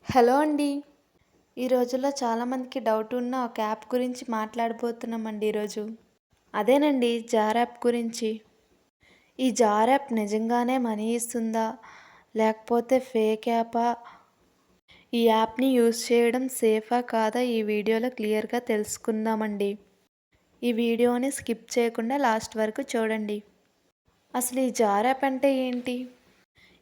Hello అండి. ఈ రోజుల్లో చాలామందికి డౌట్ ఉన్న ఒక యాప్ గురించి మాట్లాడబోతున్నామండి ఈరోజు. అదేనండి జార్ యాప్ గురించి. ఈ జార్ యాప్ నిజంగానే మనీ ఇస్తుందా? లేకపోతే ఫేక్ యాపా? ఈ యాప్‌ని యూజ్ చేయడం సేఫా కాదా? ఈ వీడియోలో క్లియర్‌గా తెలుసుకుందామండి. ఈ వీడియోని స్కిప్ చేయకుండా లాస్ట్ వరకు చూడండి. అసలు ఈ జార్ యాప్ అంటే ఏంటి?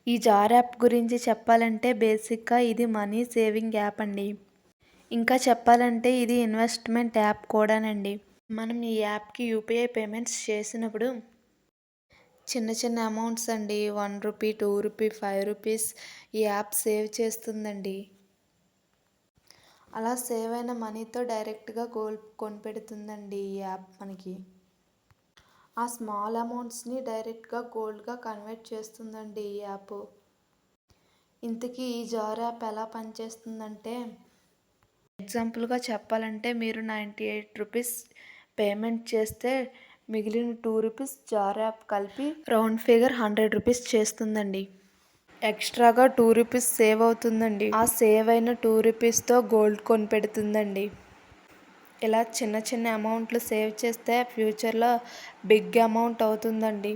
ఈ జార్ యాప్ గురించి చెప్పాలంటే బేసిక్‌గా ఇది మనీ సేవింగ్ యాప్ అండి. ఇంకా చెప్పాలంటే ఇది ఇన్వెస్ట్‌మెంట్ యాప్ కూడానండి. మనం ఈ యాప్‌కి యూపీఐ పేమెంట్స్ చేసినప్పుడు చిన్న చిన్న అమౌంట్స్ అండి, ₹1, ₹2, ₹5 ఈ యాప్ సేవ్ చేస్తుందండి. అలా సేవ్ అయిన మనీతో డైరెక్ట్‌గా గోల్డ్ కొనిపెడుతుందండి ఈ యాప్ మనకి. ఆ స్మాల్ అమౌంట్స్‌ని డైరెక్ట్‌గా గోల్డ్‌గా కన్వర్ట్ చేస్తుందండి ఈ యాప్. ఇంతకీ ఈ జార్ యాప్ ఎలా పనిచేస్తుందంటే, ఎగ్జాంపుల్‌గా చెప్పాలంటే మీరు ₹98 పేమెంట్ చేస్తే మిగిలిన ₹2 జార్ యాప్ కలిపి రౌండ్ ఫిగర్ ₹100 చేస్తుందండి. ఎక్స్ట్రాగా ₹2 సేవ్ అవుతుందండి. ఆ సేవ్ అయిన ₹2తో గోల్డ్ కొనిపెడుతుందండి. ఇలా చిన్న చిన్న అమౌంట్లు సేవ్ చేస్తే ఫ్యూచర్‌లో బిగ్ అమౌంట్ అవుతుందండి.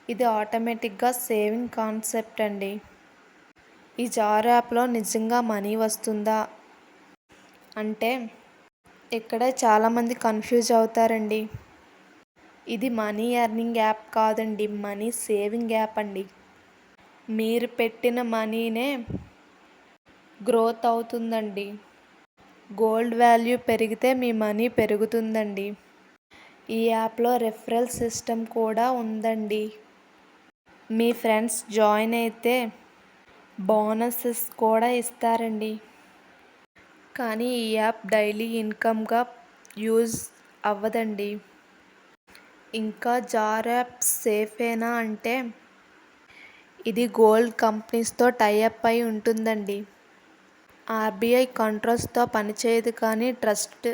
ఇది ఆటోమేటిక్‌గా సేవింగ్ కాన్సెప్ట్ అండి. ఈ జార్ యాప్‌లో నిజంగా మనీ వస్తుందా? అంటే ఇక్కడే చాలామంది కన్ఫ్యూజ్ అవుతారండి. ఇది మనీ ఎర్నింగ్ యాప్ కాదండి. మనీ సేవింగ్ యాప్ అండి. మీరు పెట్టిన మనీనే గ్రోత్ అవుతుందండి. గోల్డ్ వాల్యూ పెరిగితే మీ మనీ పెరుగుతుందండి. ఈ యాప్‌లో రెఫరల్ సిస్టమ్ కూడా ఉందండి. మీ ఫ్రెండ్స్ జాయిన్ అయితే బోనసెస్ కూడా ఇస్తారండి. కానీ ఈ యాప్ డైలీ ఇన్కమ్‌గా యూజ్ అవ్వదండి. ఇంకా జార్ యాప్ సేఫేనా అంటే ఇది గోల్డ్ కంపెనీస్‌తో టై అప్ అయి ఉంటుందండి. ఆర్బీఐ కంట్రోల్స్‌తో పనిచేయదు కానీ ట్రస్ట్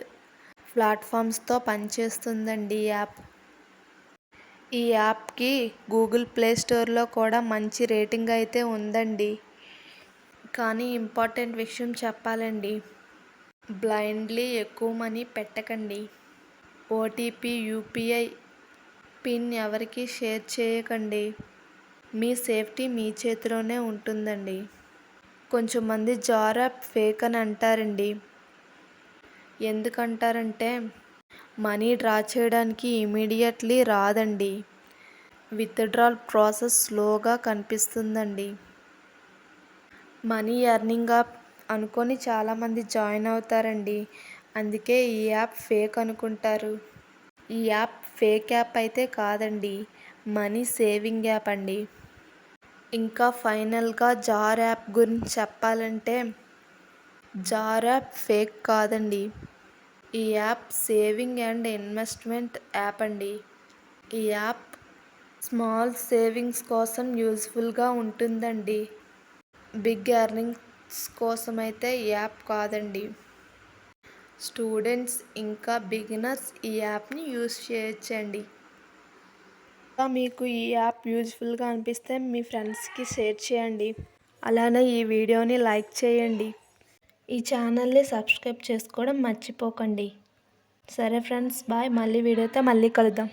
ప్లాట్‌ఫామ్స్‌తో పనిచేస్తుందండి ఈ యాప్. ఈ యాప్‌కి గూగుల్ ప్లే స్టోర్‌లో కూడా మంచి రేటింగ్ అయితే ఉందండి. కానీ ఇంపార్టెంట్ విషయం చెప్పాలండి. బ్లైండ్లీ ఎక్కువ మనీ పెట్టకండి. ఓటీపీ, యూపీఐ పిన్ ఎవరికీ షేర్ చేయకండి. మీ సేఫ్టీ మీ చేతిలోనే ఉంటుందండి. కొంచెం మంది జార్ యాప్ ఫేక్ అని అంటారండి. ఎందుకంటారంటే మనీ డ్రా చేయడానికి ఇమీడియట్లీ రాదండి. విత్‌డ్రాల్ ప్రాసెస్ స్లోగా కనిపిస్తుందండి. మనీ ఎర్నింగ్ యాప్ అనుకొని చాలామంది జాయిన్ అవుతారండి. అందుకే ఈ యాప్ ఫేక్ అనుకుంటారు. ఈ యాప్ ఫేక్ యాప్ అయితే కాదండి. మనీ సేవింగ్ యాప్ అండి. ఇంకా ఫైనల్‌గా జార్ యాప్ గురించి చెప్పాలంటే జార్ యాప్ ఫేక్ కాదండి. ఈ app saving and investment app అండి. ఈ యాప్ స్మాల్ సేవింగ్స్ కోసం యూజ్‌ఫుల్‌గా ఉంటుందండి. బిగ్ ఎర్నింగ్స్ కోసమైతే ఈ యాప్ కాదండి. స్టూడెంట్స్ ఇంకా బిగినర్స్ ఈ యాప్‌ని యూజ్ చేయొచ్చండి. మీకు ఈ యాప్ యూజ్‌ఫుల్‌గా అనిపిస్తే మీ ఫ్రెండ్స్‌కి షేర్ చేయండి. అలానే ఈ వీడియోని లైక్ చేయండి. ఈ ఛానల్ని సబ్స్క్రైబ్ చేసుకోవడం మర్చిపోకండి. సరే ఫ్రెండ్స్, బాయ్. మళ్ళీ వీడియోతో మళ్ళీ కలుద్దాం.